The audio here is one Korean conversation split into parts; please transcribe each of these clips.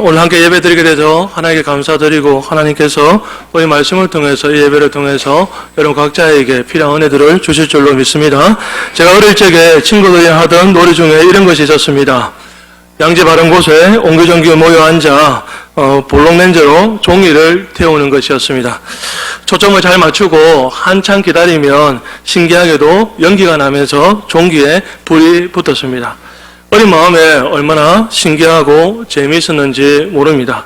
오늘 함께 예배 드리게 돼서 하나님께 감사드리고 하나님께서 이 말씀을 통해서 이 예배를 통해서 여러분 각자에게 필요한 은혜들을 주실 줄로 믿습니다. 제가 어릴 적에 친구들이 하던 놀이 중에 이런 것이 있었습니다. 양지 바른 곳에 옹기종기 모여 앉아 볼록렌즈로 종이를 태우는 것이었습니다. 초점을 잘 맞추고 한참 기다리면 신기하게도 연기가 나면서 종기에 불이 붙었습니다. 어린 마음에 얼마나 신기하고 재미있었는지 모릅니다.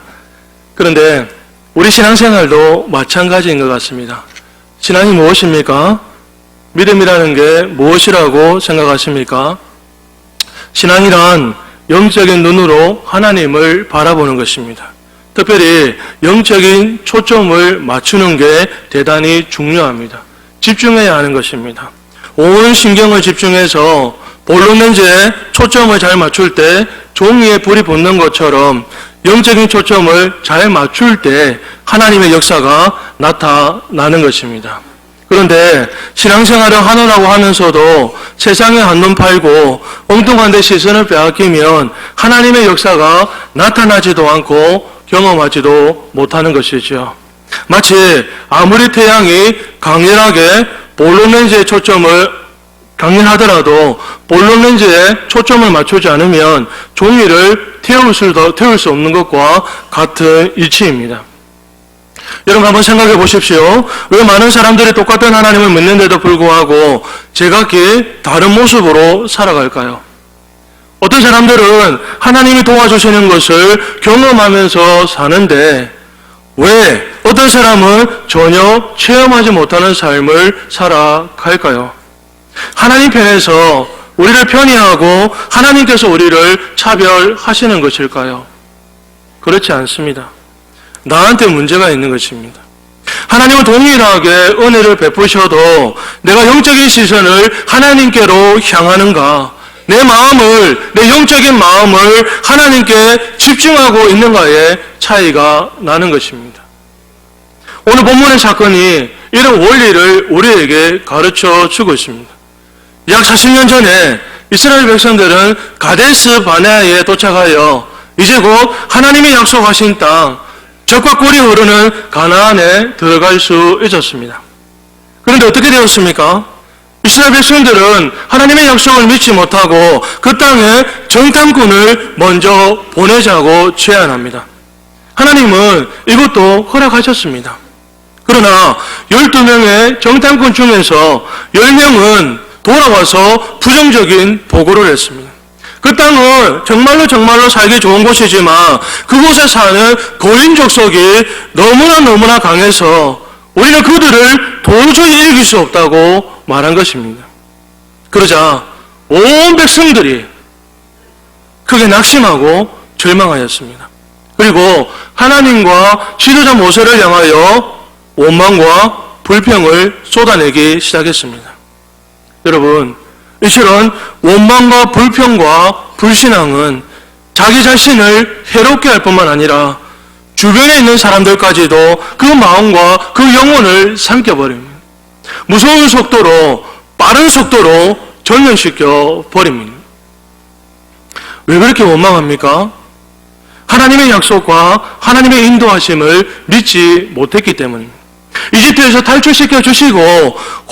그런데 우리 신앙생활도 마찬가지인 것 같습니다. 신앙이 무엇입니까? 믿음이라는 게 무엇이라고 생각하십니까? 신앙이란 영적인 눈으로 하나님을 바라보는 것입니다. 특별히 영적인 초점을 맞추는 게 대단히 중요합니다. 집중해야 하는 것입니다. 온 신경을 집중해서 볼록렌즈에 초점을 잘 맞출 때 종이에 불이 붙는 것처럼 영적인 초점을 잘 맞출 때 하나님의 역사가 나타나는 것입니다. 그런데 신앙생활을 하느라고 하면서도 세상에 한눈 팔고 엉뚱한 데 시선을 빼앗기면 하나님의 역사가 나타나지도 않고 경험하지도 못하는 것이죠. 마치 아무리 태양이 강렬하게 볼록렌즈에 초점을 강렬하더라도 볼록렌즈에 초점을 맞추지 않으면 종이를 태울 수 없는 것과 같은 이치입니다. 여러분 한번 생각해 보십시오. 왜 많은 사람들이 똑같은 하나님을 믿는데도 불구하고 제각기 다른 모습으로 살아갈까요? 어떤 사람들은 하나님이 도와주시는 것을 경험하면서 사는데 왜 어떤 사람은 전혀 체험하지 못하는 삶을 살아갈까요? 하나님 편에서 우리를 편애하고 하나님께서 우리를 차별하시는 것일까요? 그렇지 않습니다. 나한테 문제가 있는 것입니다. 하나님은 동일하게 은혜를 베푸셔도 내가 영적인 시선을 하나님께로 향하는가, 내 영적인 마음을 하나님께 집중하고 있는가에 차이가 나는 것입니다. 오늘 본문의 사건이 이런 원리를 우리에게 가르쳐 주고 있습니다. 약 40년 전에 이스라엘 백성들은 가데스 바네아에 도착하여 이제 곧 하나님이 약속하신 땅, 젖과 꿀이 흐르는 가나안에 들어갈 수 있었습니다. 그런데 어떻게 되었습니까? 이스라엘 백성들은 하나님의 약속을 믿지 못하고 그 땅에 정탐꾼을 먼저 보내자고 제안합니다. 하나님은 이것도 허락하셨습니다. 그러나 12명의 정탐꾼 중에서 10명은 돌아와서 부정적인 보고를 했습니다. 그 땅은 정말로 살기 좋은 곳이지만 그곳에 사는 고인 족속이 너무나 강해서 우리는 그들을 도저히 이길 수 없다고 말한 것입니다. 그러자 온 백성들이 크게 낙심하고 절망하였습니다. 그리고 하나님과 지도자 모세를 향하여 원망과 불평을 쏟아내기 시작했습니다. 여러분, 이처럼 원망과 불평과 불신앙은 자기 자신을 해롭게 할 뿐만 아니라 주변에 있는 사람들까지도 그 마음과 그 영혼을 삼켜버립니다. 무서운 속도로, 빠른 속도로 전면시켜 버립니다. 왜 그렇게 원망합니까? 하나님의 약속과 하나님의 인도하심을 믿지 못했기 때문입니다. 이집트에서 탈출시켜 주시고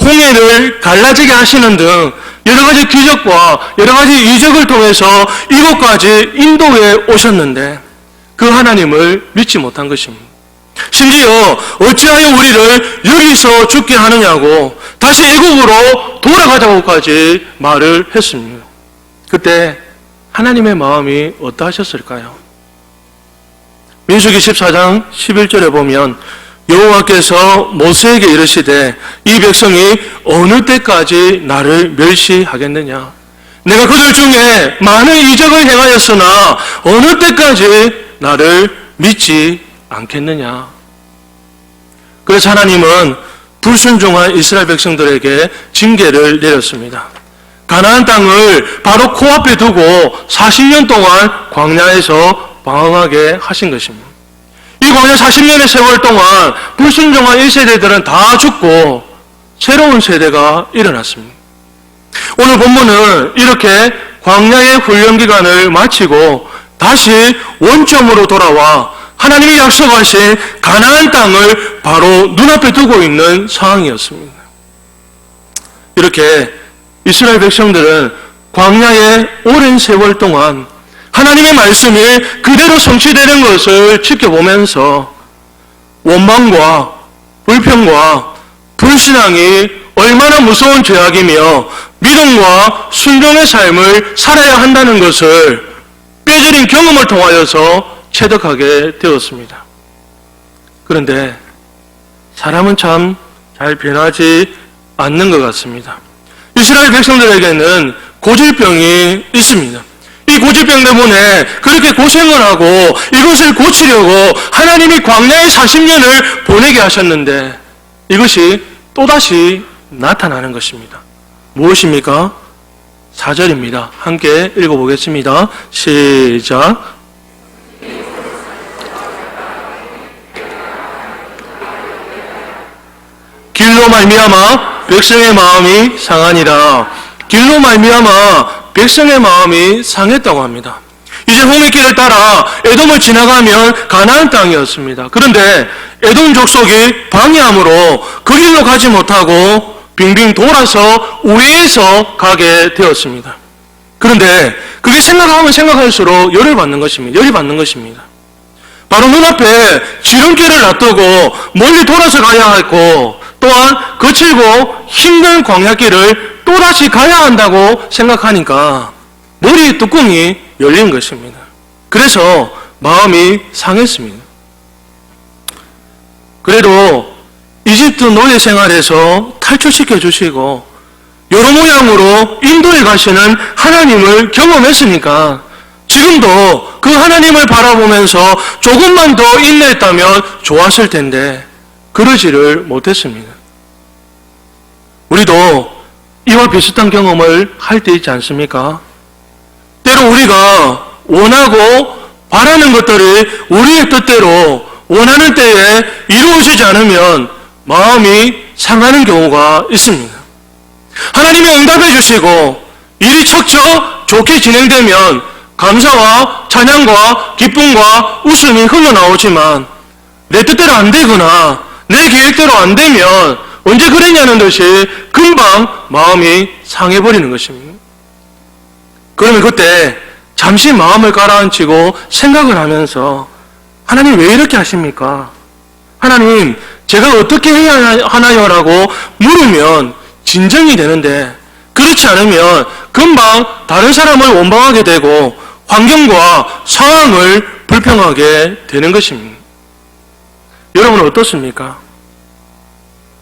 홍해를 갈라지게 하시는 등 여러 가지 기적과 여러 가지 이적을 통해서 이곳까지 인도해 오셨는데 그 하나님을 믿지 못한 것입니다. 심지어 어찌하여 우리를 여기서 죽게 하느냐고 다시 애국으로 돌아가자고까지 말을 했습니다. 그때 하나님의 마음이 어떠하셨을까요? 민수기 14장 11절에 보면 여호와께서 모세에게 이르시되 이 백성이 어느 때까지 나를 멸시하겠느냐? 내가 그들 중에 많은 이적을 행하였으나 어느 때까지 나를 믿지 않겠느냐? 그래서 하나님은 불순종한 이스라엘 백성들에게 징계를 내렸습니다. 가나안 땅을 바로 코앞에 두고 40년 동안 광야에서 방황하게 하신 것입니다. 이 광야 40년의 세월 동안 불순종한 1세대들은 다 죽고 새로운 세대가 일어났습니다. 오늘 본문은 이렇게 광야의 훈련 기간을 마치고 다시 원점으로 돌아와 하나님이 약속하신 가나안 땅을 바로 눈앞에 두고 있는 상황이었습니다. 이렇게 이스라엘 백성들은 광야의 오랜 세월 동안 하나님의 말씀이 그대로 성취되는 것을 지켜보면서 원망과 불평과 불신앙이 얼마나 무서운 죄악이며 믿음과 순종의 삶을 살아야 한다는 것을 뼈저린 경험을 통하여서 체득하게 되었습니다. 그런데 사람은 참 잘 변하지 않는 것 같습니다. 이스라엘 백성들에게는 고질병이 있습니다. 이 고질병 때문에 그렇게 고생을 하고 이것을 고치려고 하나님이 광야에 40년을 보내게 하셨는데 이것이 또다시 나타나는 것입니다. 무엇입니까? 4절입니다. 함께 읽어보겠습니다. 시작. 길로 말미암아 백성의 마음이 상하니라. 길로 말미암아 백성의 마음이 상했다고 합니다. 이제 호미길을 따라 에돔을 지나가면 가나안 땅이었습니다. 그런데 에돔 족속이 방해함으로 그 길로 가지 못하고 빙빙 돌아서 우회해서 가게 되었습니다. 그런데 그게 생각하면 생각할수록 열이 받는 것입니다. 바로 눈앞에 지름길을 놔두고 멀리 돌아서 가야 했고 또한 거칠고 힘든 광야길을 또다시 가야 한다고 생각하니까 머리의 뚜껑이 열린 것입니다. 그래서 마음이 상했습니다. 그래도 이집트 노예 생활에서 탈출시켜 주시고 여러 모양으로 인도에 가시는 하나님을 경험했으니까 지금도 그 하나님을 바라보면서 조금만 더 인내했다면 좋았을 텐데 그러지를 못했습니다. 우리도 이와 비슷한 경험을 할 때 있지 않습니까? 때로 우리가 원하고 바라는 것들이 우리의 뜻대로 원하는 때에 이루어지지 않으면 마음이 상하는 경우가 있습니다. 하나님이 응답해 주시고 일이 척척 좋게 진행되면 감사와 찬양과 기쁨과 웃음이 흘러나오지만 내 뜻대로 안 되거나 내 계획대로 안 되면 언제 그랬냐는 듯이 금방 마음이 상해버리는 것입니다. 그러면 그때 잠시 마음을 가라앉히고 생각을 하면서 하나님 왜 이렇게 하십니까? 하나님 제가 어떻게 해야 하나요? 라고 물으면 진정이 되는데 그렇지 않으면 금방 다른 사람을 원망하게 되고 환경과 상황을 불평하게 되는 것입니다. 여러분은 어떻습니까?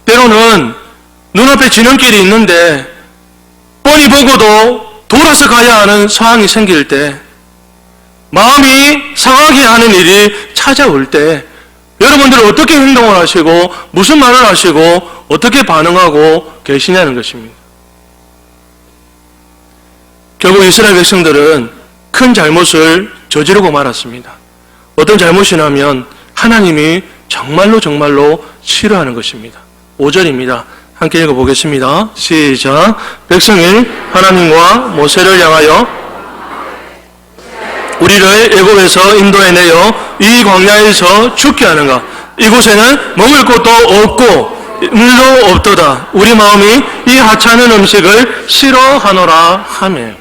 때로는 눈앞에 지름길이 있는데 뻔히 보고도 돌아서 가야 하는 상황이 생길 때 마음이 상하게 하는 일이 찾아올 때 여러분들은 어떻게 행동을 하시고 무슨 말을 하시고 어떻게 반응하고 계시냐는 것입니다. 결국 이스라엘 백성들은 큰 잘못을 저지르고 말았습니다. 어떤 잘못이냐면 하나님이 정말로 싫어하는 것입니다. 5절입니다. 함께 읽어보겠습니다. 시작. 백성이 하나님과 모세를 향하여 우리를 애굽에서 인도해내어 이 광야에서 죽게 하는가? 이곳에는 먹을 것도 없고 물도 없도다. 우리 마음이 이 하찮은 음식을 싫어하노라 하며.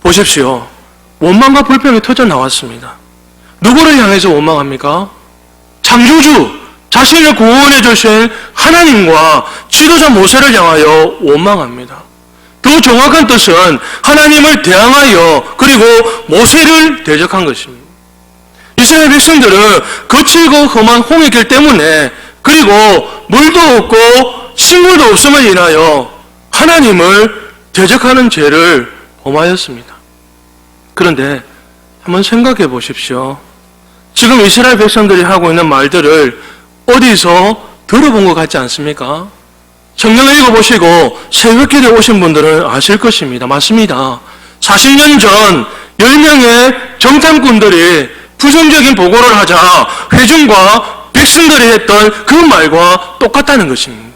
보십시오. 원망과 불평이 터져 나왔습니다. 누구를 향해서 원망합니까? 창조주, 자신을 구원해 주신 하나님과 지도자 모세를 향하여 원망합니다. 더 정확한 뜻은 하나님을 대항하여 그리고 모세를 대적한 것입니다. 이스라엘 백성들은 거칠고 험한 홍해길 때문에 그리고 물도 없고 식물도 없음을 인하여 하나님을 대적하는 죄를 범하였습니다. 그런데 한번 생각해 보십시오. 지금 이스라엘 백성들이 하고 있는 말들을 어디서 들어본 것 같지 않습니까? 성경을 읽어보시고 새벽길에 오신 분들은 아실 것입니다. 맞습니다. 40년 전 10명의 정탐꾼들이 부정적인 보고를 하자 회중과 백성들이 했던 그 말과 똑같다는 것입니다.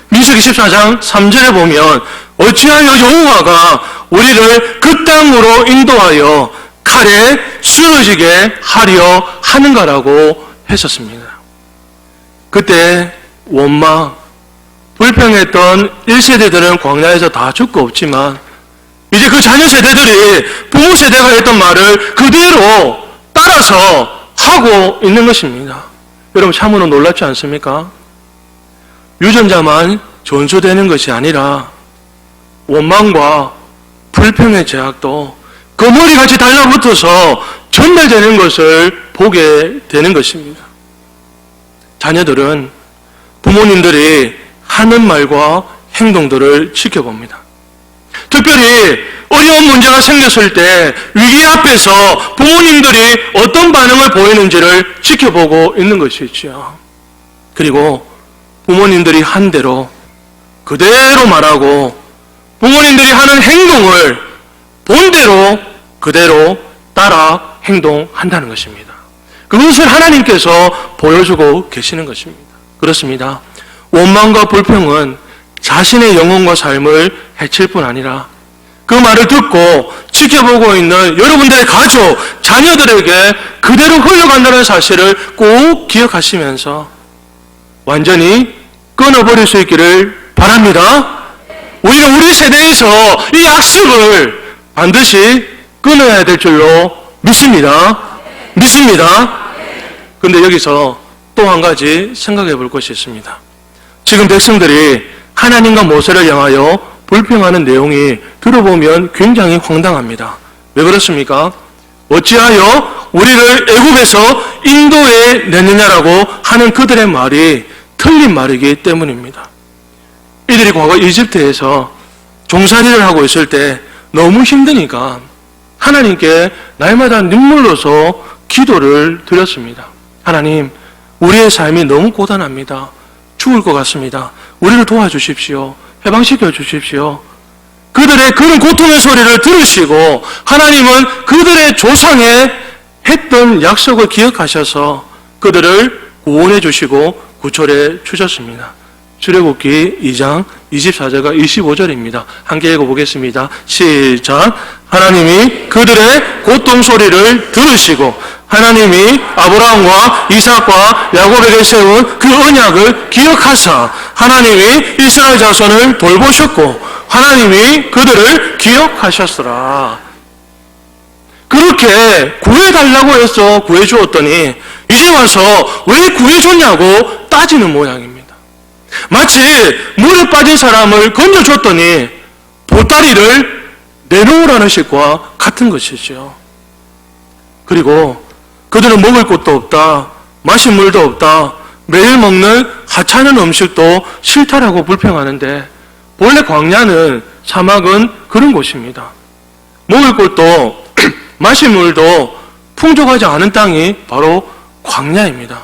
민수기 14장 3절에 보면 어찌하여 여호와가 우리를 그 땅으로 인도하여 칼에 쓰러지게 하려 하는가라고 했었습니다. 그때 원망, 불평했던 1세대들은 광야에서 다 죽고 없지만 이제 그 자녀 세대들이 부모 세대가 했던 말을 그대로 따라서 하고 있는 것입니다. 여러분 참으로 놀랍지 않습니까? 유전자만 전수되는 것이 아니라 원망과 불평의 제약도 그 머리같이 달라붙어서 전달되는 것을 보게 되는 것입니다. 자녀들은 부모님들이 하는 말과 행동들을 지켜봅니다. 특별히 어려운 문제가 생겼을 때 위기 앞에서 부모님들이 어떤 반응을 보이는지를 지켜보고 있는 것이지요. 그리고 부모님들이 한 대로 그대로 말하고 부모님들이 하는 행동을 본대로 그대로 따라 행동한다는 것입니다. 그것을 하나님께서 보여주고 계시는 것입니다. 그렇습니다. 원망과 불평은 자신의 영혼과 삶을 해칠 뿐 아니라 그 말을 듣고 지켜보고 있는 여러분들의 가족, 자녀들에게 그대로 흘러간다는 사실을 꼭 기억하시면서 완전히 끊어버릴 수 있기를 바랍니다. 우리는 우리 세대에서 이 악습을 반드시 끊어야 될 줄로 믿습니다. 그런데 여기서 또 한 가지 생각해 볼 것이 있습니다. 지금 백성들이 하나님과 모세를 향하여 불평하는 내용이 들어보면 굉장히 황당합니다. 왜 그렇습니까? 어찌하여 우리를 애굽에서 인도에 냈느냐라고 하는 그들의 말이 틀린 말이기 때문입니다. 이들이 과거 이집트에서 종살이를 하고 있을 때 너무 힘드니까 하나님께 날마다 눈물로서 기도를 드렸습니다. 하나님, 우리의 삶이 너무 고단합니다. 죽을 것 같습니다. 우리를 도와주십시오. 해방시켜 주십시오. 그들의 그런 고통의 소리를 들으시고 하나님은 그들의 조상에 했던 약속을 기억하셔서 그들을 구원해 주시고 구출해 주셨습니다. 출애굽기 2장 24절과 25절입니다. 함께 읽어보겠습니다. 시작. 하나님이 그들의 고통 소리를 들으시고 하나님이 아브라함과 이삭과 야곱에게 세운 그 언약을 기억하사 하나님이 이스라엘 자손을 돌보셨고 하나님이 그들을 기억하셨으라. 그렇게 구해달라고 해서 구해주었더니 이제 와서 왜 구해줬냐고 따지는 모양입니다. 마치 물에 빠진 사람을 건져줬더니 보따리를 내놓으라는 식과 같은 것이죠. 그리고 그들은 먹을 것도 없다, 마실 물도 없다, 매일 먹는 하찮은 음식도 싫다라고 불평하는데 본래 광야는 사막은 그런 곳입니다. 먹을 것도 마실 물도 풍족하지 않은 땅이 바로 광야입니다.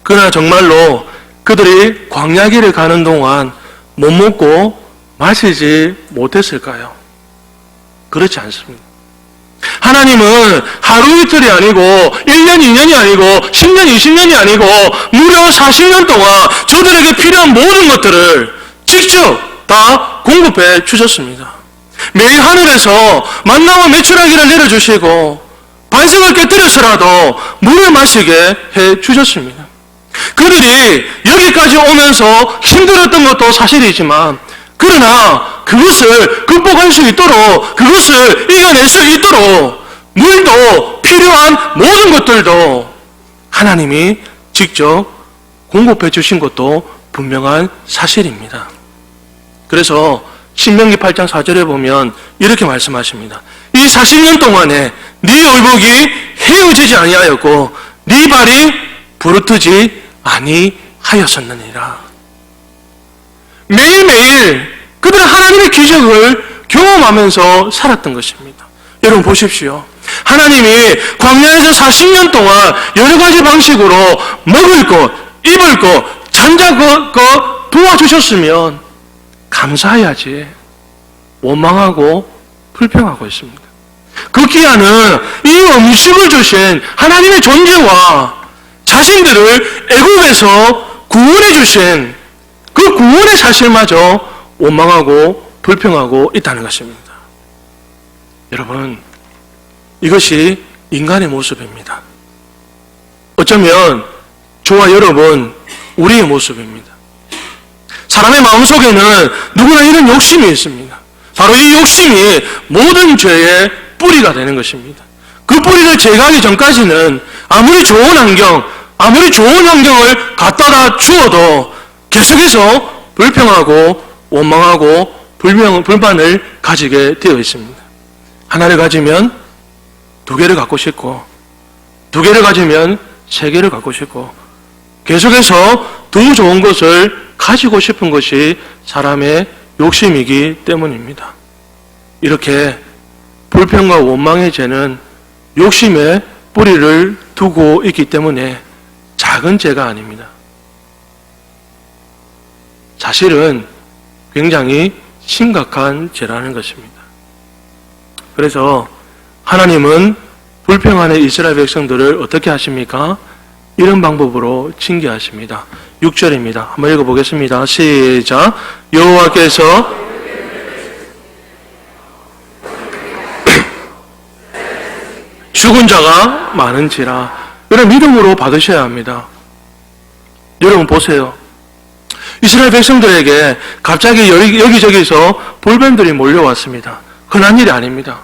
그러나 정말로 그들이 광야길을 가는 동안 못 먹고 마시지 못했을까요? 그렇지 않습니다. 하나님은 하루 이틀이 아니고 1년, 2년이 아니고 10년, 20년이 아니고 무려 40년 동안 저들에게 필요한 모든 것들을 직접 다 공급해 주셨습니다. 매일 하늘에서 만나와 메추라기를 내려주시고 반석을 깨뜨려서라도 물을 마시게 해 주셨습니다. 그들이 여기까지 오면서 힘들었던 것도 사실이지만 그러나 그것을 극복할 수 있도록 그것을 이겨낼 수 있도록 물도 필요한 모든 것들도 하나님이 직접 공급해 주신 것도 분명한 사실입니다. 그래서 신명기 8장 4절에 보면 이렇게 말씀하십니다. 이 40년 동안에 네 얼굴이 헤어지지 아니하였고 네 발이 부르트지 아니하였었느니라. 매일매일 그들은 하나님의 기적을 경험하면서 살았던 것입니다. 여러분 보십시오. 하나님이 광야에서 40년 동안 여러 가지 방식으로 먹을 것, 입을 것, 잠잘 것 도와주셨으면 감사해야지 원망하고 불평하고 있습니다. 그 기아는 이 음식을 주신 하나님의 존재와 자신들을 애굽에서 구원해 주신 그 구원의 사실마저 원망하고 불평하고 있다는 것입니다. 여러분, 이것이 인간의 모습입니다. 어쩌면 저와 여러분, 우리의 모습입니다. 사람의 마음속에는 누구나 이런 욕심이 있습니다. 바로 이 욕심이 모든 죄의 뿌리가 되는 것입니다. 그 뿌리를 제거하기 전까지는 아무리 좋은 환경을 갖다다 주어도 계속해서 불평하고 원망하고 불만을 가지게 되어 있습니다. 하나를 가지면 두 개를 갖고 싶고, 두 개를 가지면 세 개를 갖고 싶고, 계속해서 더 좋은 것을 가지고 싶은 것이 사람의 욕심이기 때문입니다. 이렇게 불평과 원망의 죄는 욕심의 뿌리를 두고 있기 때문에 작은 죄가 아닙니다. 사실은 굉장히 심각한 죄라는 것입니다. 그래서 하나님은 불평하는 이스라엘 백성들을 어떻게 하십니까? 이런 방법으로 징계하십니다. 6절입니다. 한번 읽어보겠습니다. 시작. 여호와께서 죽은 자가 많은지라. 여러분, 믿음으로 받으셔야 합니다. 여러분 보세요. 이스라엘 백성들에게 갑자기 여기저기서 불뱀들이 몰려왔습니다. 흔한 일이 아닙니다.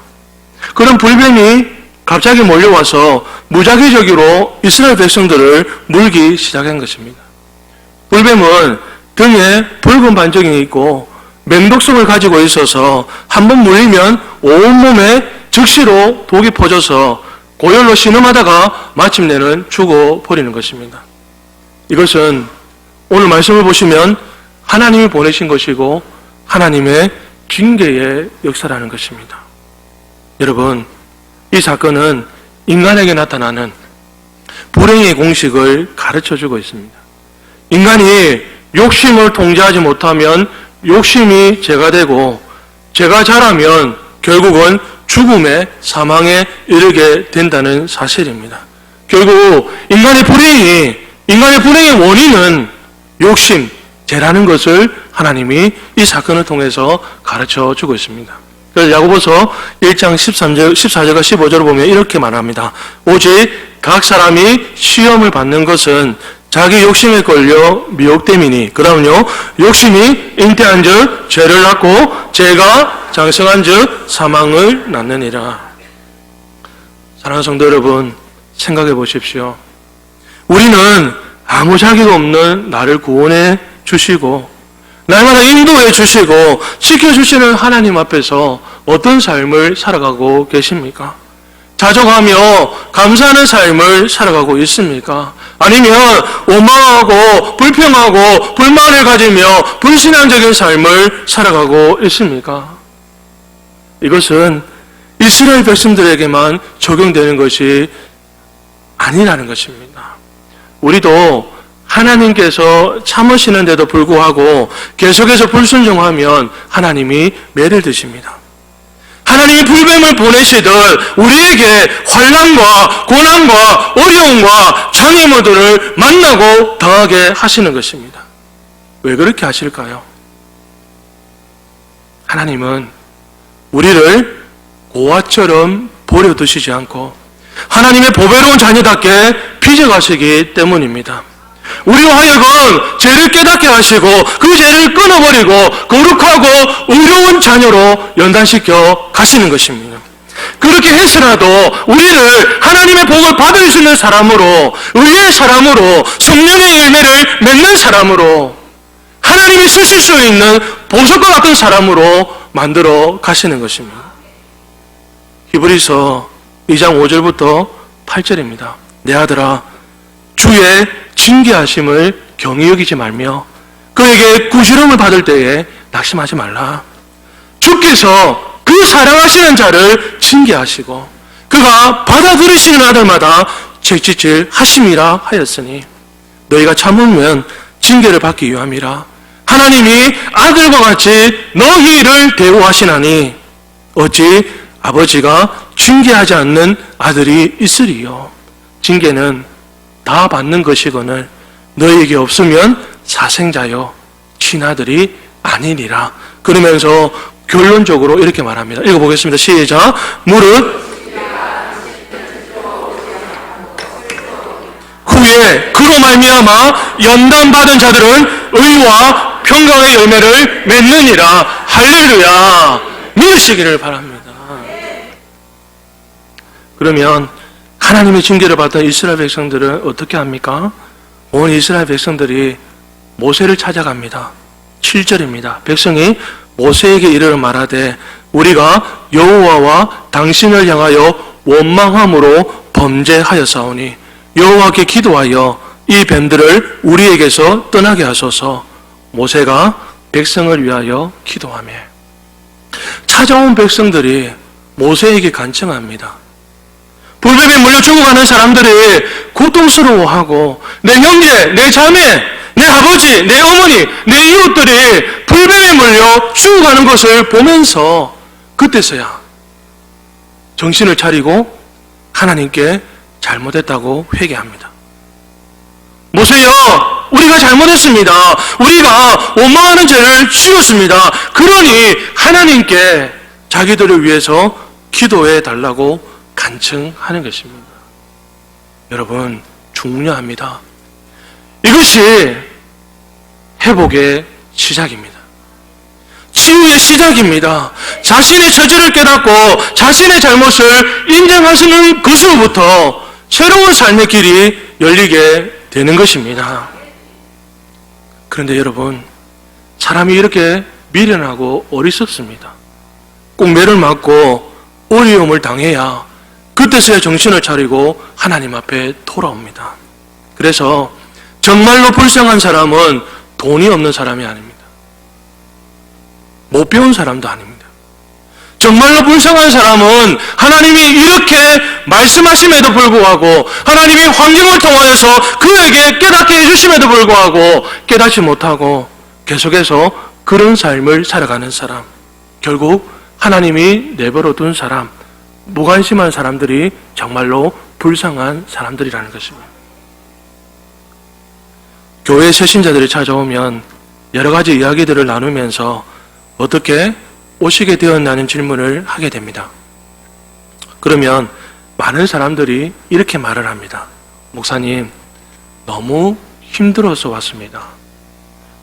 그런 불뱀이 갑자기 몰려와서 무작위적으로 이스라엘 백성들을 물기 시작한 것입니다. 불뱀은 등에 붉은 반점이 있고 맹독성을 가지고 있어서 한번 물리면 온몸에 즉시로 독이 퍼져서 고열로 신음하다가 마침내는 죽어버리는 것입니다. 이것은 오늘 말씀을 보시면 하나님이 보내신 것이고 하나님의 징계의 역사라는 것입니다. 여러분, 이 사건은 인간에게 나타나는 불행의 공식을 가르쳐주고 있습니다. 인간이 욕심을 통제하지 못하면 욕심이 죄가 되고, 죄가 자라면 결국은 죽음의 사망에 이르게 된다는 사실입니다. 결국 인간의 불행의 원인은 욕심, 죄라는 것을 하나님이 이 사건을 통해서 가르쳐주고 있습니다. 그래서 야고보서 1장 14절과 15절을 보면 이렇게 말합니다. 오직 각 사람이 시험을 받는 것은 자기 욕심에 걸려 미혹됨이니, 그러면요, 욕심이 잉태한 즉 죄를 낳고 죄가 장성한 즉 사망을 낳느니라. 사랑하는 성도 여러분, 생각해 보십시오. 우리는 아무 자격 없는 나를 구원해 주시고 날마다 인도해 주시고 지켜주시는 하나님 앞에서 어떤 삶을 살아가고 계십니까? 자족하며 감사하는 삶을 살아가고 있습니까? 아니면 원망하고 불평하고 불만을 가지며 불신앙적인 삶을 살아가고 있습니까? 이것은 이스라엘 백성들에게만 적용되는 것이 아니라는 것입니다. 우리도 하나님께서 참으시는데도 불구하고 계속해서 불순종하면 하나님이 매를 드십니다. 하나님이 불뱀을 보내시듯 우리에게 환난과 고난과 어려움과 장애물들을 만나고 당하게 하시는 것입니다. 왜 그렇게 하실까요? 하나님은 우리를 고아처럼 버려두시지 않고 하나님의 보배로운 자녀답게 빚어가시기 때문입니다. 우리로 하여금 죄를 깨닫게 하시고 그 죄를 끊어버리고 거룩하고 의로운 자녀로 연단시켜 가시는 것입니다. 그렇게 해서라도 우리를 하나님의 복을 받을 수 있는 사람으로, 의의 사람으로, 성령의 열매를 맺는 사람으로, 하나님이 쓰실 수 있는 보석과 같은 사람으로 만들어 가시는 것입니다. 히브리서 2장 5절부터 8절입니다. 내 아들아, 주의 징계하심을 경히 여기지 말며 그에게 구시름을 받을 때에 낙심하지 말라. 주께서 그 사랑하시는 자를 징계하시고 그가 받아들이시는 아들마다 책짓질 하심이라 하였으니 너희가 참으면 징계를 받기 위함이라. 하나님이 아들과 같이 너희를 대우하시나니 어찌 아버지가 징계하지 않는 아들이 있으리요. 징계는 다 받는 것이거늘 너희에게 없으면 사생자요 친아들이 아니니라. 그러면서 결론적으로 이렇게 말합니다. 읽어보겠습니다. 시작. 무릇 후에 그로 말미암아 연단받은 자들은 의와 평강의 열매를 맺느니라. 할렐루야. 믿으시기를 바랍니다. 그러면 하나님의 징계를 받던 이스라엘 백성들은 어떻게 합니까? 온 이스라엘 백성들이 모세를 찾아갑니다. 7절입니다. 백성이 모세에게 이르러 말하되 우리가 여호와와 당신을 향하여 원망함으로 범죄하였사오니 여호와께 기도하여 이 뱀들을 우리에게서 떠나게 하소서. 모세가 백성을 위하여 기도하며 찾아온 백성들이 모세에게 간청합니다. 불뱀에 물려 죽어가는 사람들이 고통스러워하고 내 형제, 내 자매, 내 아버지, 내 어머니, 내 이웃들이 불뱀에 물려 죽어가는 것을 보면서 그때서야 정신을 차리고 하나님께 잘못했다고 회개합니다. 모세여, 우리가 잘못했습니다. 우리가 원망하는 죄를 지었습니다. 그러니 하나님께 자기들을 위해서 기도해 달라고 간청하는 것입니다. 여러분, 중요합니다. 이것이 회복의 시작입니다. 치유의 시작입니다. 자신의 처지를 깨닫고 자신의 잘못을 인정하시는 것으로부터 새로운 삶의 길이 열리게 되는 것입니다. 그런데 여러분, 사람이 이렇게 미련하고 어리석습니다. 꼭 매를 맞고 어려움을 당해야 그때서야 정신을 차리고 하나님 앞에 돌아옵니다. 그래서 정말로 불쌍한 사람은 돈이 없는 사람이 아닙니다. 못 배운 사람도 아닙니다. 정말로 불쌍한 사람은 하나님이 이렇게 말씀하심에도 불구하고 하나님이 환경을 통하여서 그에게 깨닫게 해주심에도 불구하고 깨닫지 못하고 계속해서 그런 삶을 살아가는 사람, 결국 하나님이 내버려 둔 사람, 무관심한 사람들이 정말로 불쌍한 사람들이라는 것입니다. 교회 새신자들이 찾아오면 여러 가지 이야기들을 나누면서 어떻게 오시게 되었나는 질문을 하게 됩니다. 그러면 많은 사람들이 이렇게 말을 합니다. 목사님, 너무 힘들어서 왔습니다.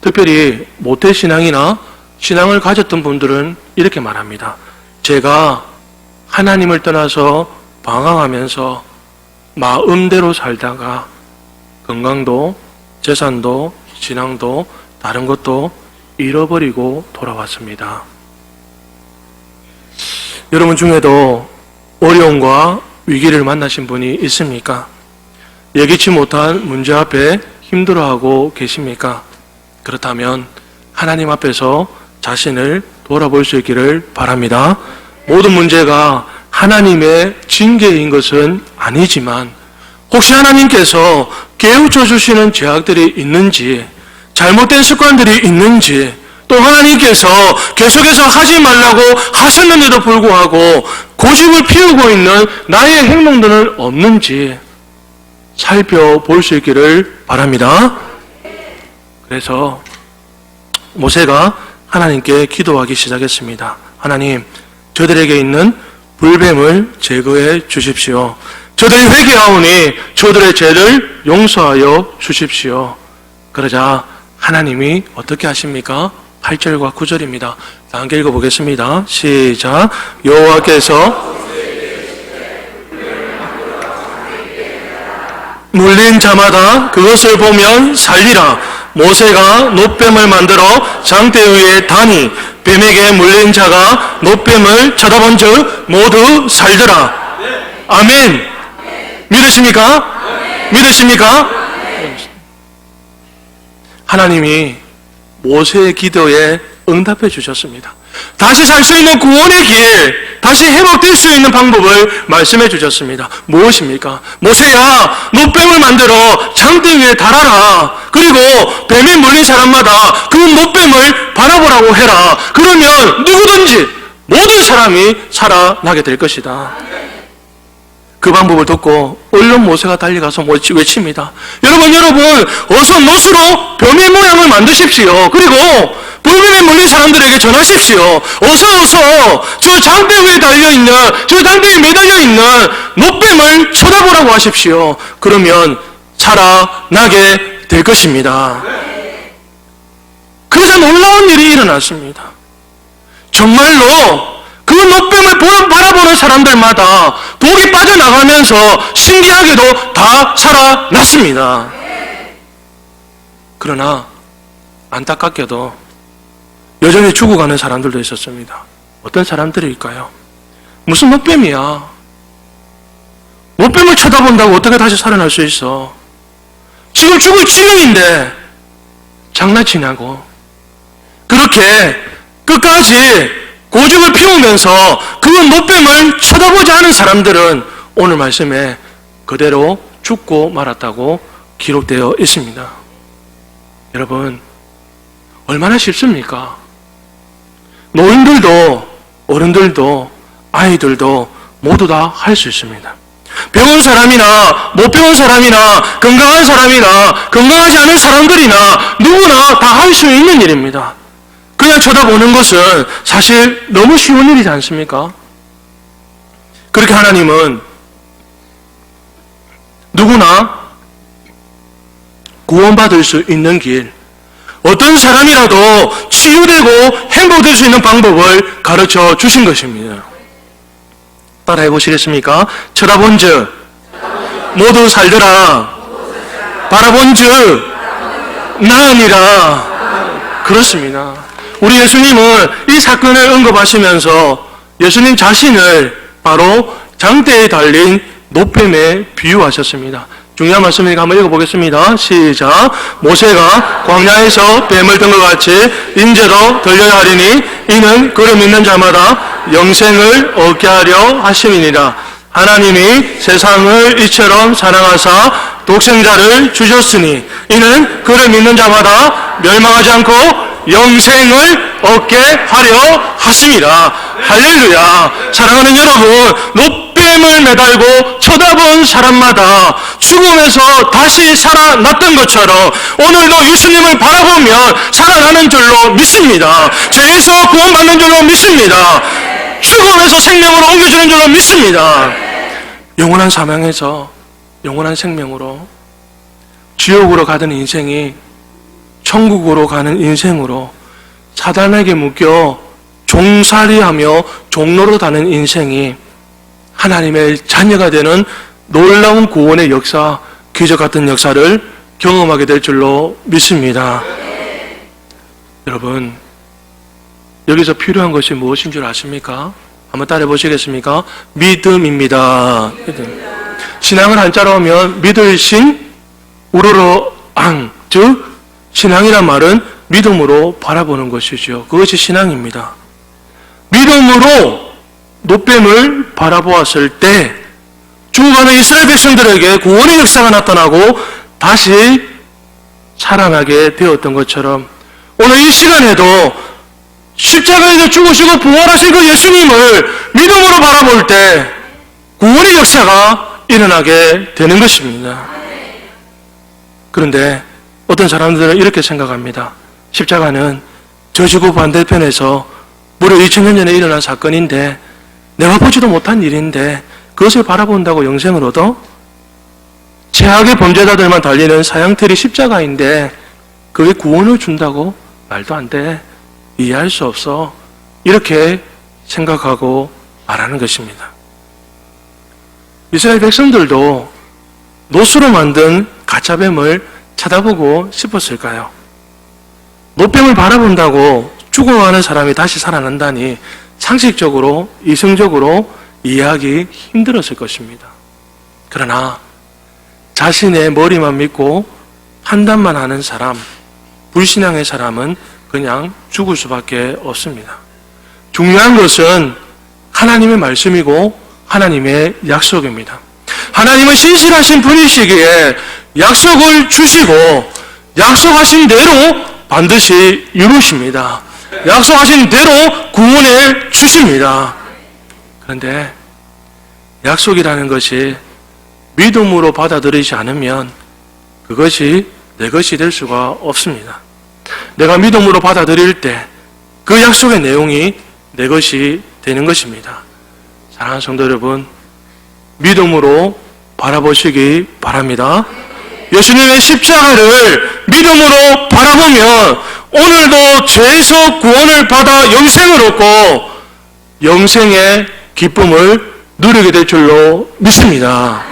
특별히 모태신앙이나 신앙을 가졌던 분들은 이렇게 말합니다. 제가 하나님을 떠나서 방황하면서 마음대로 살다가 건강도, 재산도, 신앙도, 다른 것도 잃어버리고 돌아왔습니다. 여러분 중에도 어려움과 위기를 만나신 분이 있습니까? 예기치 못한 문제 앞에 힘들어하고 계십니까? 그렇다면 하나님 앞에서 자신을 돌아볼 수 있기를 바랍니다. 모든 문제가 하나님의 징계인 것은 아니지만 혹시 하나님께서 깨우쳐 주시는 죄악들이 있는지, 잘못된 습관들이 있는지, 또 하나님께서 계속해서 하지 말라고 하셨는데도 불구하고 고집을 피우고 있는 나의 행동들은 없는지 살펴볼 수 있기를 바랍니다. 그래서 모세가 하나님께 기도하기 시작했습니다. 하나님, 저들에게 있는 불뱀을 제거해 주십시오. 저들이 회개하오니 저들의 죄를 용서하여 주십시오. 그러자 하나님이 어떻게 하십니까? 8절과 9절입니다. 함께 읽어보겠습니다. 시작. 여호와께서 물린 자마다 그것을 보면 살리라. 모세가 놋뱀을 만들어 장대 위에 다니 뱀에게 물린 자가 놋뱀을 쳐다본 즉 모두 살더라. 아멘. 믿으십니까? 믿으십니까? 하나님이 모세의 기도에 응답해 주셨습니다. 다시 살 수 있는 구원의 길, 다시 회복될 수 있는 방법을 말씀해 주셨습니다. 무엇입니까? 모세야, 놋뱀을 만들어 장대 위에 달아라. 그리고 뱀에 물린 사람마다 그 놋뱀을 바라보라고 해라. 그러면 누구든지 모든 사람이 살아나게 될 것이다. 그 방법을 듣고 얼른 모세가 달려가서 외칩니다. 여러분, 어서 못으로 뱀의 모양을 만드십시오. 그리고 노뱀에 물린 사람들에게 전하십시오. 어서 저 장대 위에 달려있는, 저 장대에 매달려있는 노뱀을 쳐다보라고 하십시오. 그러면 살아나게 될 것입니다. 그래서 놀라운 일이 일어났습니다. 정말로 그 노뱀을 바라보는 사람들마다 독이 빠져나가면서 신기하게도 다 살아났습니다. 그러나 안타깝게도 여전히 죽어가는 사람들도 있었습니다. 어떤 사람들일까요? 무슨 노뱀이야? 노뱀을 쳐다본다고 어떻게 다시 살아날 수 있어? 지금 죽을 지경인데 장난치냐고. 그렇게 끝까지 고집을 피우면서 그 노뱀을 쳐다보지 않은 사람들은 오늘 말씀에 그대로 죽고 말았다고 기록되어 있습니다. 여러분, 얼마나 쉽습니까? 노인들도 어른들도 아이들도 모두 다 할 수 있습니다. 배운 사람이나 못 배운 사람이나 건강한 사람이나 건강하지 않은 사람들이나 누구나 다 할 수 있는 일입니다. 그냥 쳐다보는 것은 사실 너무 쉬운 일이지 않습니까? 그렇게 하나님은 누구나 구원받을 수 있는 길, 어떤 사람이라도 치유되고 행복될 수 있는 방법을 가르쳐 주신 것입니다. 따라해 보시겠습니까? 쳐다본즉 모두 살더라. 바라본즉 나으니라. 그렇습니다. 우리 예수님은 이 사건을 언급하시면서 예수님 자신을 바로 장대에 달린 노뱀에 비유하셨습니다. 중요한 말씀이니까 한번 읽어보겠습니다. 시작. 모세가 광야에서 뱀을 든 것 같이 인제도 들려야 하리니 이는 그를 믿는 자마다 영생을 얻게 하려 하심이니라. 하나님이 세상을 이처럼 사랑하사 독생자를 주셨으니 이는 그를 믿는 자마다 멸망하지 않고 영생을 얻게 하려 하심이라. 할렐루야. 사랑하는 여러분, 노뱀을 매달고 쳐다본 사람마다 죽음에서 다시 살아났던 것처럼 오늘도 예수님을 바라보면 살아나는 줄로 믿습니다. 죄에서 구원받는 줄로 믿습니다. 죽음에서 생명으로 옮겨주는 줄로 믿습니다. 영원한 사망에서 영원한 생명으로, 지옥으로 가던 인생이 천국으로 가는 인생으로, 사단에게 묶여 종살이하며 종로로 가는 인생이 하나님의 자녀가 되는 놀라운 구원의 역사, 기적 같은 역사를 경험하게 될 줄로 믿습니다. 여러분, 여기서 필요한 것이 무엇인 줄 아십니까? 한번 따라해 보시겠습니까? 믿음입니다. 믿음. 신앙을 한자로 하면 믿을 신, 우러러 앙, 즉 신앙이란 말은 믿음으로 바라보는 것이죠. 그것이 신앙입니다. 믿음으로 노뱀을 바라보았을 때 죽어가는 이스라엘 백성들에게 구원의 역사가 나타나고 다시 살아나게 되었던 것처럼 오늘 이 시간에도 십자가에서 죽으시고 부활하신 그 예수님을 믿음으로 바라볼 때 구원의 역사가 일어나게 되는 것입니다. 그런데 어떤 사람들은 이렇게 생각합니다. 십자가는 저 지구 반대편에서 무려 2000년 전에 일어난 사건인데 내가 보지도 못한 일인데 그것을 바라본다고 영생을 얻어? 최악의 범죄자들만 달리는 사형틀이 십자가인데 그게 구원을 준다고? 말도 안 돼. 이해할 수 없어. 이렇게 생각하고 말하는 것입니다. 이스라엘 백성들도 노수로 만든 가짜뱀을 쳐다보고 싶었을까요? 노뱀을 바라본다고 죽어가는 사람이 다시 살아난다니 상식적으로, 이성적으로 이해하기 힘들었을 것입니다. 그러나 자신의 머리만 믿고 판단만 하는 사람, 불신앙의 사람은 그냥 죽을 수밖에 없습니다. 중요한 것은 하나님의 말씀이고 하나님의 약속입니다. 하나님은 신실하신 분이시기에 약속을 주시고 약속하신 대로 반드시 이루십니다. 약속하신 대로 구원해 주십니다. 그런데 약속이라는 것이 믿음으로 받아들이지 않으면 그것이 내 것이 될 수가 없습니다. 내가 믿음으로 받아들일 때 그 약속의 내용이 내 것이 되는 것입니다. 사랑하는 성도 여러분, 믿음으로 바라보시기 바랍니다. 예수님의 십자가를 믿음으로 바라보면 오늘도 죄에서 구원을 받아 영생을 얻고 영생의 기쁨을 누리게 될 줄로 믿습니다.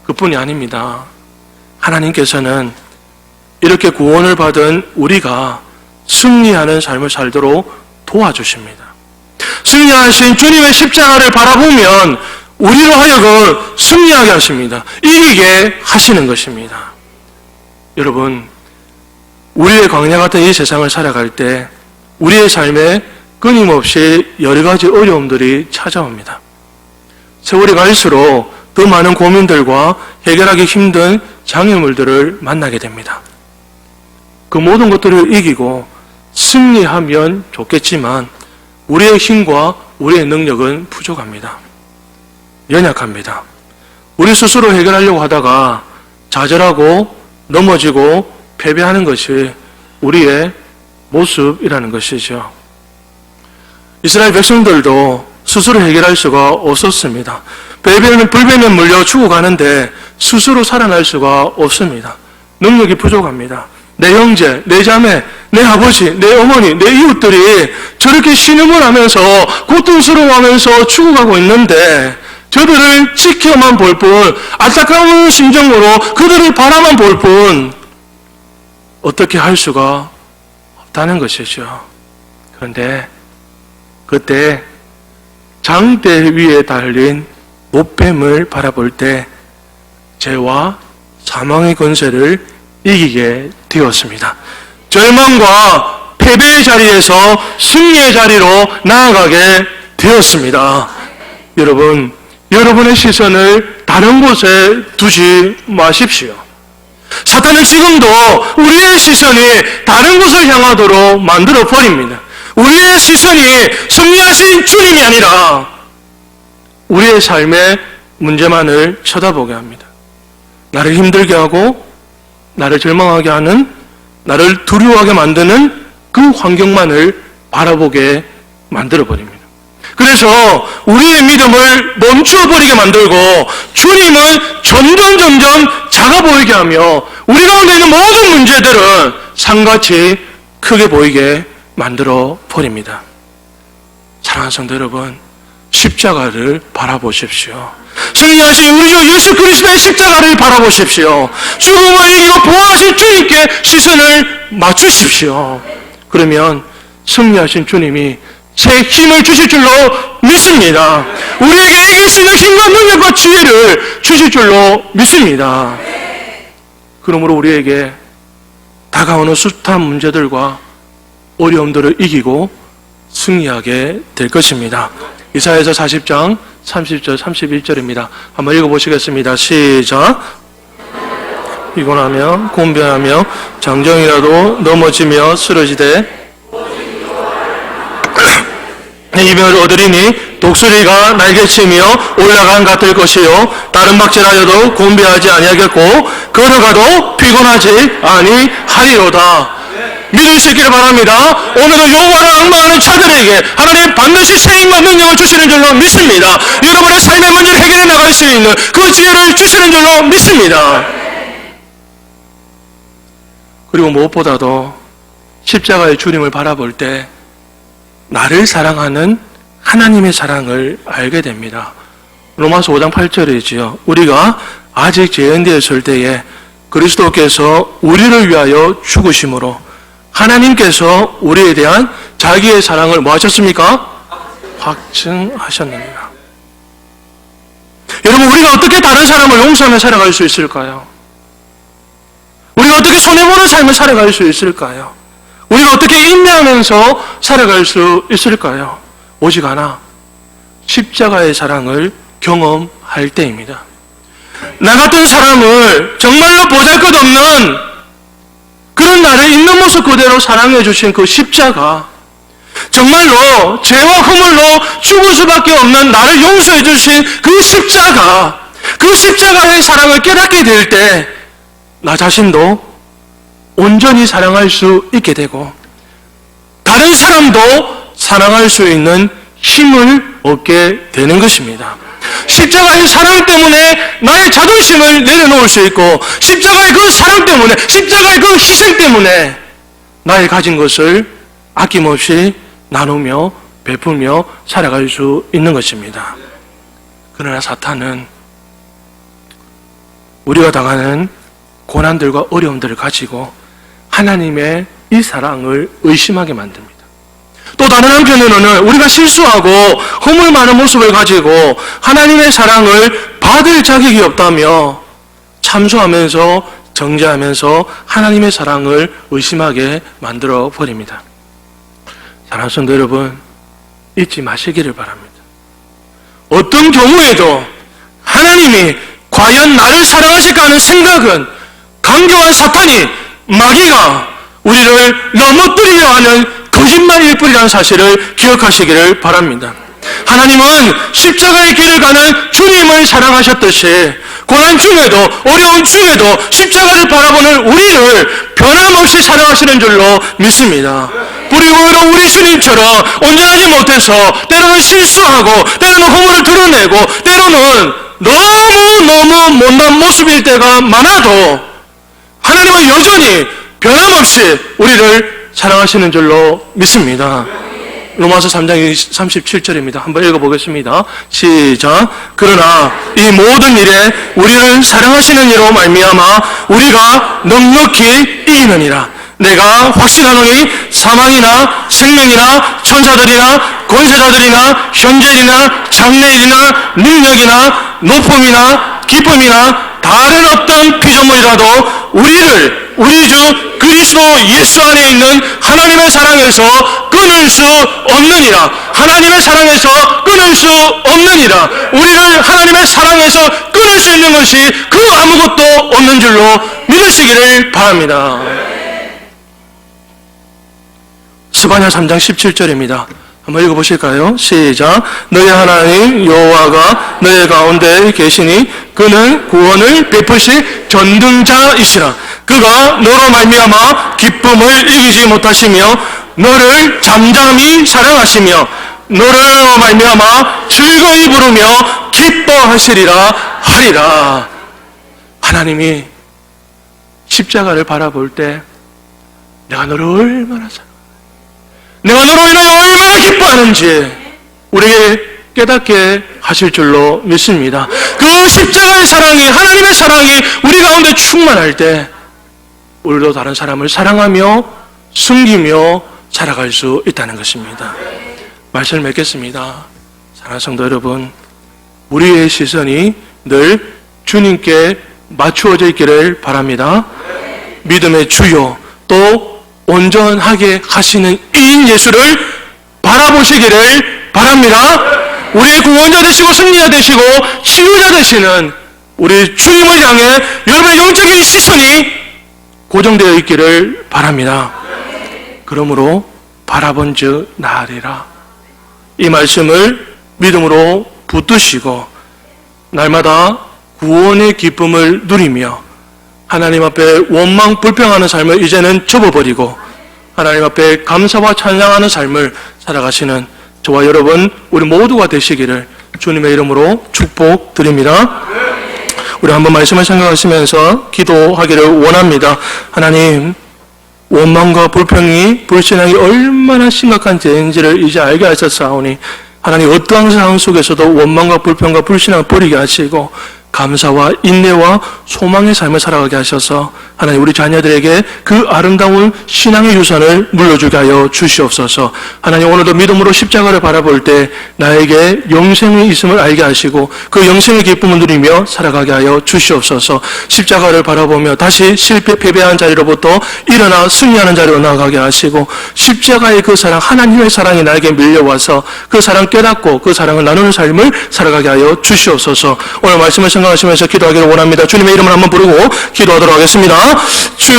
그뿐이 아닙니다. 하나님께서는 이렇게 구원을 받은 우리가 승리하는 삶을 살도록 도와주십니다. 승리하신 주님의 십자가를 바라보면 우리로 하여금 승리하게 하십니다. 이기게 하시는 것입니다. 여러분, 우리의 광야 같은 이 세상을 살아갈 때 우리의 삶에 끊임없이 여러 가지 어려움들이 찾아옵니다. 세월이 갈수록 더 많은 고민들과 해결하기 힘든 장애물들을 만나게 됩니다. 그 모든 것들을 이기고 승리하면 좋겠지만 우리의 힘과 우리의 능력은 부족합니다. 연약합니다. 우리 스스로 해결하려고 하다가 좌절하고 넘어지고 패배하는 것이 우리의 모습이라는 것이죠. 이스라엘 백성들도 스스로 해결할 수가 없었습니다. 불뱀에 물려 죽어가는데 스스로 살아날 수가 없습니다. 능력이 부족합니다. 내 형제, 내 자매, 내 아버지, 내 어머니, 내 이웃들이 저렇게 신음을 하면서 고통스러워하면서 죽어가고 있는데 저들을 지켜만 볼 뿐, 안타까운 심정으로 그들을 바라만 볼 뿐 어떻게 할 수가 없다는 것이죠. 그런데 그때 장대 위에 달린 못뱀을 바라볼 때 죄와 사망의 권세를 이기게 되었습니다. 절망과 패배의 자리에서 승리의 자리로 나아가게 되었습니다. 여러분, 여러분의 시선을 다른 곳에 두지 마십시오. 사탄은 지금도 우리의 시선이 다른 곳을 향하도록 만들어 버립니다. 우리의 시선이 승리하신 주님이 아니라 우리의 삶의 문제만을 쳐다보게 합니다. 나를 힘들게 하고 나를 절망하게 하는, 나를 두려워하게 만드는 그 환경만을 바라보게 만들어버립니다. 그래서 우리의 믿음을 멈추어버리게 만들고 주님은 점점 작아 보이게 하며 우리 가운데 있는 모든 문제들은 산같이 크게 보이게 만들어 버립니다. 사랑하는 성도 여러분, 십자가를 바라보십시오. 승리하신 우리 주 예수 그리스도의 십자가를 바라보십시오. 죽음을 이기고 부활하신 주님께 시선을 맞추십시오. 그러면 승리하신 주님이 새 힘을 주실 줄로 믿습니다. 우리에게 이길 수 있는 힘과 능력과 지혜를 주실 줄로 믿습니다. 그러므로 우리에게 다가오는 숱한 문제들과 어려움들을 이기고 승리하게 될 것입니다. 이사야서 40장 30절 31절입니다. 한번 읽어보시겠습니다. 시작. 피곤하며 곤변하며 장정이라도 넘어지며 쓰러지되 이별 얻으리니 독수리가 날개치며 올라간 같을 것이요 다른 박질하여도 곤배하지 아니하겠고 걸어가도 피곤하지 아니하리로다. 믿을 수 있기를 바랍니다. 오늘도 여호와를 앙망하는 자들에게 하나님 반드시 새 힘과 능력을 주시는 줄로 믿습니다. 여러분의 삶의 문제를 해결해 나갈 수 있는 그 지혜를 주시는 줄로 믿습니다. 그리고 무엇보다도 십자가의 주님을 바라볼 때 나를 사랑하는 하나님의 사랑을 알게 됩니다. 로마서 5장 8절이지요. 우리가 아직 죄인 되었을 때에 그리스도께서 우리를 위하여 죽으심으로 하나님께서 우리에 대한 자기의 사랑을 뭐 하셨습니까? 확증하셨느니라. 여러분, 우리가 어떻게 다른 사람을 용서하며 살아갈 수 있을까요? 우리가 어떻게 손해보는 삶을 살아갈 수 있을까요? 우리가 어떻게 인내하면서 살아갈 수 있을까요? 오직 하나, 십자가의 사랑을 경험할 때입니다. 나 같은 사람을 정말로 보잘것없는 그런 나를 있는 모습 그대로 사랑해 주신 그 십자가, 정말로 죄와 허물로 죽을 수밖에 없는 나를 용서해 주신 그 십자가, 그 십자가의 사랑을 깨닫게 될 때 나 자신도 온전히 사랑할 수 있게 되고 다른 사람도 사랑할 수 있는 힘을 얻게 되는 것입니다. 십자가의 사랑 때문에 나의 자존심을 내려놓을 수 있고 십자가의 그 사랑 때문에, 십자가의 그 희생 때문에 나의 가진 것을 아낌없이 나누며 베풀며 살아갈 수 있는 것입니다. 그러나 사탄은 우리가 당하는 고난들과 어려움들을 가지고 하나님의 이 사랑을 의심하게 만듭니다. 또 다른 한편으로는 우리가 실수하고 허물 많은 모습을 가지고 하나님의 사랑을 받을 자격이 없다며 참소하면서 정죄하면서 하나님의 사랑을 의심하게 만들어 버립니다. 사랑하는 성도 여러분, 잊지 마시기를 바랍니다. 어떤 경우에도 하나님이 과연 나를 사랑하실까 하는 생각은 강교한 사탄이, 마귀가 우리를 넘어뜨리려 하는 거짓말일 뿐이라는 사실을 기억하시기를 바랍니다. 하나님은 십자가의 길을 가는 주님을 사랑하셨듯이 고난 중에도 어려운 중에도 십자가를 바라보는 우리를 변함없이 사랑하시는 줄로 믿습니다. 그리고 우리 주님처럼 온전하지 못해서 때로는 실수하고 때로는 허물을 드러내고 때로는 너무 못난 모습일 때가 많아도 하나님은 여전히 변함없이 우리를 사랑하시는 줄로 믿습니다. 로마서 3장 37절입니다. 한번 읽어보겠습니다. 시작. 그러나 이 모든 일에 우리를 사랑하시는 이로 말미암아 우리가 넉넉히 이기느니라. 내가 확신하노니 사망이나 생명이나 천사들이나 권세자들이나 현재일이나 장래일이나 능력이나 높음이나 기쁨이나 다른 어떤 피조물이라도 우리를 우리 주 그리스도 예수 안에 있는 하나님의 사랑에서 끊을 수 없느니라. 하나님의 사랑에서 끊을 수 없느니라. 우리를 하나님의 사랑에서 끊을 수 있는 것이 그 아무것도 없는 줄로 믿으시기를 바랍니다. 스바냐 3장 17절입니다. 한번 읽어보실까요? 시작. 너희 하나님 여호와가 너희 가운데 계시니 그는 구원을 베푸실 전능자이시라. 그가 너로 말미암아 기쁨을 이기지 못하시며 너를 잠잠히 사랑하시며 너로 말미암아 즐거이 부르며 기뻐하시리라 하리라. 하나님이 십자가를 바라볼 때 내가 너를 얼마나 사랑하는지, 내가 너로 인하여 얼마나 기뻐하는지 우리에게 깨닫게 하실 줄로 믿습니다. 그 십자가의 사랑이, 하나님의 사랑이 우리 가운데 충만할 때 우리도 다른 사람을 사랑하며 숨기며 살아갈 수 있다는 것입니다. 말씀을 맺겠습니다. 사랑하는 성도 여러분, 우리의 시선이 늘 주님께 맞추어져 있기를 바랍니다. 믿음의 주요 또 온전하게 하시는 이인 예수를 바라보시기를 바랍니다. 우리의 구원자 되시고 승리자 되시고 치유자 되시는 우리 주님을 향해 여러분의 영적인 시선이 고정되어 있기를 바랍니다. 그러므로 바라본즉 나으리라. 이 말씀을 믿음으로 붙드시고 날마다 구원의 기쁨을 누리며 하나님 앞에 원망 불평하는 삶을 이제는 접어버리고 하나님 앞에 감사와 찬양하는 삶을 살아가시는 저와 여러분 우리 모두가 되시기를 주님의 이름으로 축복드립니다. 우리 한번 말씀을 생각하시면서 기도하기를 원합니다. 하나님, 원망과 불평이, 불신앙이 얼마나 심각한 죄인지를 이제 알게 하셨사오니 하나님 어떠한 상황 속에서도 원망과 불평과 불신앙을 버리게 하시고 감사와 인내와 소망의 삶을 살아가게 하셔서 하나님 우리 자녀들에게 그 아름다운 신앙의 유산을 물려주게 하여 주시옵소서. 하나님 오늘도 믿음으로 십자가를 바라볼 때 나에게 영생이 있음을 알게 하시고 그 영생의 기쁨을 누리며 살아가게 하여 주시옵소서. 십자가를 바라보며 다시 실패 패배한 자리로부터 일어나 승리하는 자리로 나아가게 하시고 십자가의 그 사랑, 하나님의 사랑이 나에게 밀려와서 그 사랑 깨닫고 그 사랑을 나누는 삶을 살아가게 하여 주시옵소서. 오늘 말씀을 생각하시면서 기도하기를 원합니다. 주님의 이름을 한번 부르고 기도하도록 하겠습니다. 주여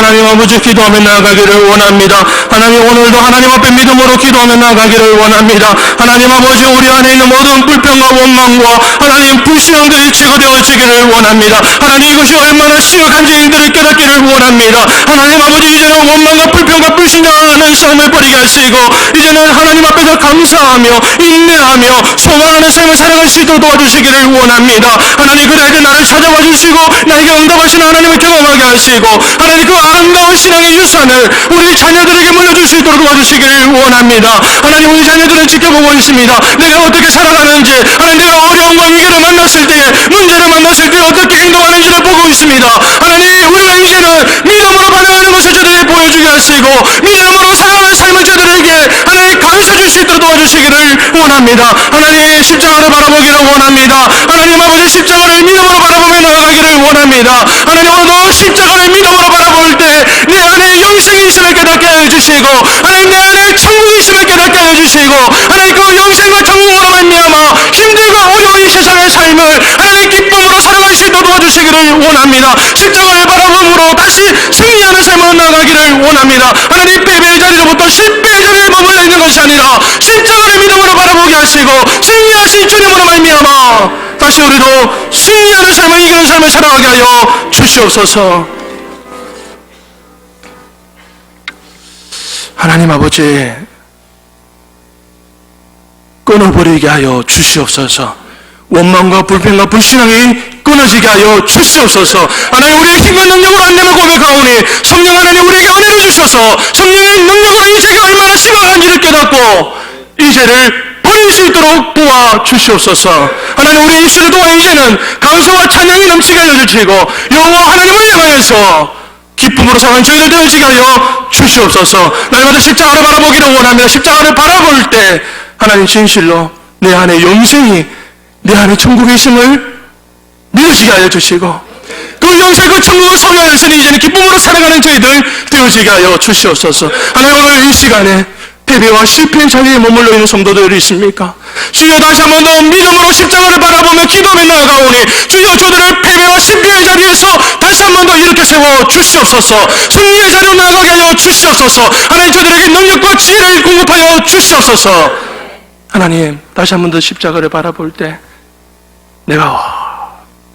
하나님 아버지 기도하며 나아가기를 원합니다. 하나님 오늘도 하나님 앞에 믿음으로 기도하며 나아가기를 원합니다. 하나님 아버지 우리 안에 있는 모든 불평과 원망과 하나님 불신앙들이 제거되어지기를 원합니다. 하나님 이것이 얼마나 심각한지 이들을 깨닫기를 원합니다. 하나님 아버지 이제는 원망과 불평과 불신앙하는 삶을 버리게 하시고 이제는 하나님 앞에서 감사하며 인내하며 소망하는 삶을 살아갈 수 있도록 도와주시기를 원합니다. 하나님 그날에 나를 찾아와 주시고 나에게 응답하시는 하나님을 경험하게 하시고 하나님 그 아름다운 신앙의 유산을 우리 자녀들에게 물려줄 수 있도록 도와주시기를 원합니다. 하나님 우리 자녀들을 지켜보고 있습니다. 내가 어떻게 살아가는지 하나님 내가 어려움과 위기를 만났을 때 문제를 만났을 때 어떻게 행동하는지를 보고 있습니다. 하나님 우리가 이제는 믿음으로 반응하는 것을 저들에게 보여주게 하시고 믿음으로 살아가는 삶을 저들에게 하나님 가르쳐 줄 수 있도록 도와주시기를 원합니다. 하나님 십자가를 바라보기를 원합니다. 하나님 아버지 십자가를 믿음으로 바라보며 나아가기를 원합니다. 하나님 오늘도 십자가를 믿음으로 바라볼 때 내 안에 영생이 있음을 깨닫게 하여 주시고 하나님 내 안에 천국이 있음을 깨닫게 하여 주시고 하나님 그 영생과 천국으로 말미암아 힘들고 어려운 이 세상의 삶을 하나님 기쁨으로 살아갈 수 있도록 도와주시기를 원합니다. 십자가를 바라봄으로 다시 승리하는 삶으로 나아가기를 원합니다. 하나님 패배의 자리로부터 실패의 자리에 머물러 있는 것이 아니라 십자가를 믿음으로 바라보게 하시고 승리하신 주님으로 말미암아 다시 우리도 승리하는 삶을 이기는 삶을 살아가게 하여 주시옵소서. 하나님 아버지 끊어버리게 하여 주시옵소서. 원망과 불평과 불신앙이 끊어지게 하여 주시옵소서. 하나님 우리의 힘과 능력으로 안 되는 고백하오니 성령 하나님 우리에게 은혜를 주셔서 성령의 능력으로 이 죄가 얼마나 심각한지를 깨닫고 이 죄를 버릴 수 있도록 도와주시옵소서. 하나님 우리의 입술을 통해 이제는 감사와 찬양이 넘치게 알려주시고 여호와 하나님을 향하여서 기쁨으로 사는 저희들 되어지게 하여 주시옵소서. 날마다 십자가를 바라보기를 원합니다. 십자가를 바라볼 때 하나님 진실로 내 안에 영생이 내 안에 천국에 있음을 믿으시게 하여 주시고 그 영생 그 천국을 소유하여서 이제는 기쁨으로 살아가는 저희들 되어지게 하여 주시옵소서. 하나님 오늘 이 시간에 패배와 실패의 자리에 머물러 있는 성도들이 있습니까? 주여 다시 한 번 더 믿음으로 십자가를 바라보며 기도하며 나아가오니 주여 저들을 패배와 실패의 자리에서 다시 한 번 더 일으켜 세워 주시옵소서. 승리의 자리로 나아가게 하여 주시옵소서. 하나님 저들에게 능력과 지혜를 공급하여 주시옵소서. 하나님 다시 한 번 더 십자가를 바라볼 때 내가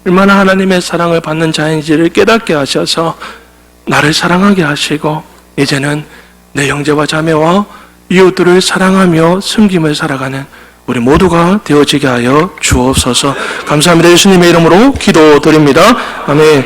얼마나 하나님의 사랑을 받는 자인지를 깨닫게 하셔서 나를 사랑하게 하시고 이제는 내 형제와 자매와 이웃들을 사랑하며 섬김을 살아가는 우리 모두가 되어지게 하여 주옵소서. 감사합니다. 예수님의 이름으로 기도드립니다. 아멘.